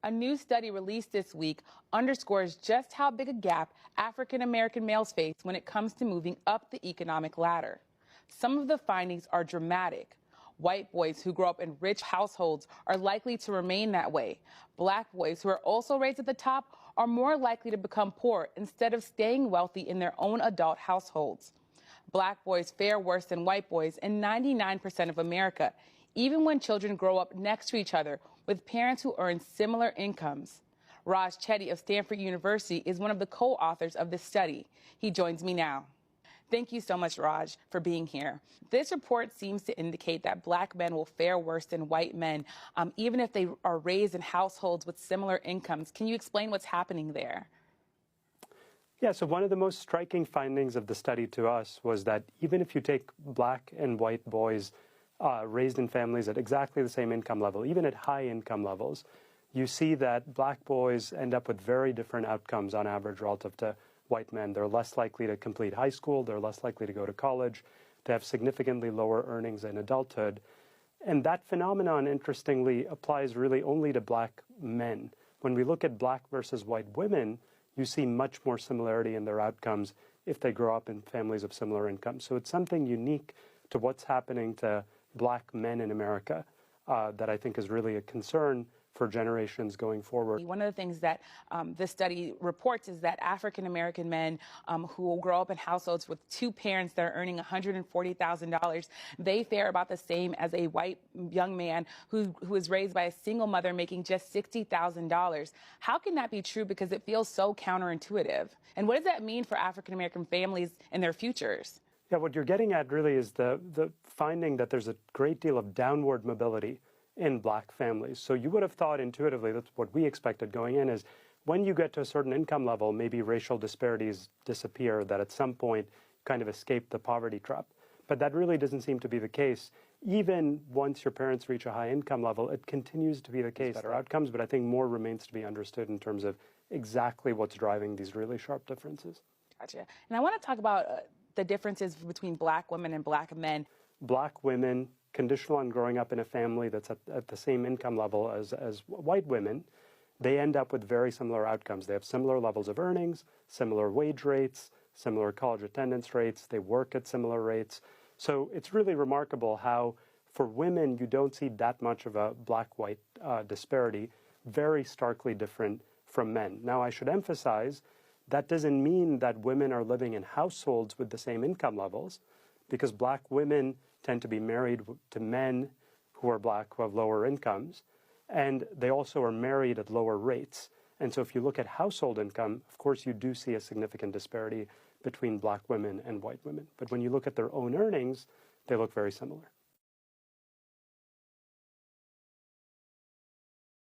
A new study released this week underscores just how big a gap African American males face when it comes to moving up the economic ladder. Some of the findings are dramatic. White boys who grow up in rich households are likely to remain that way. Black boys who are also raised at the top are more likely to become poor instead of staying wealthy in their own adult households. Black boys fare worse than white boys in 99% of America, even when children grow up next to each other with parents who earn similar incomes. Raj Chetty of Stanford University is one of the co-authors of this study. He joins me now. Thank you so much, Raj, for being here. This report seems to indicate that black men will fare worse than white men, even if they are raised in households with similar incomes. Can you explain what's happening there? Yeah, so one of the most striking findings of the study to us was that even if you take black and white boys raised in families at exactly the same income level, even at high income levels, you see that black boys end up with very different outcomes on average relative to white men. They're less likely to complete high school, they're less likely to go to college, they have significantly lower earnings in adulthood. And that phenomenon, interestingly, applies really only to black men. When we look at black versus white women, you see much more similarity in their outcomes if they grow up in families of similar incomes. So it's something unique to what's happening to black men in America that I think is really a concern for generations going forward. One of the things that this study reports is that African American men who will grow up in households with two parents that are earning $140,000, they fare about the same as a white young man who is raised by a single mother making just $60,000. How can that be true? Because it feels so counterintuitive. And what does that mean for African American families and their futures? Yeah, what you're getting at really is the finding that there's a great deal of downward mobility in black families. So you would have thought intuitively, that's what we expected going in, is when you get to a certain income level, maybe racial disparities disappear, that at some point kind of escape the poverty trap. But that really doesn't seem to be the case. Even once your parents reach a high income level, it continues to be the case. Better outcomes, but I think more remains to be understood in terms of exactly what's driving these really sharp differences. Gotcha. And I want to talk about the differences between black women and black men. Black women, conditional on growing up in a family that's at the same income level as white women, they end up with very similar outcomes. They have similar levels of earnings, similar wage rates, similar college attendance rates, they work at similar rates. So it's really remarkable how for women you don't see that much of a black-white disparity, very starkly different from men. Now I should emphasize that doesn't mean that women are living in households with the same income levels, because black women tend to be married to men who are black, who have lower incomes, and they also are married at lower rates. And so if you look at household income, of course you do see a significant disparity between black women and white women. But when you look at their own earnings, they look very similar.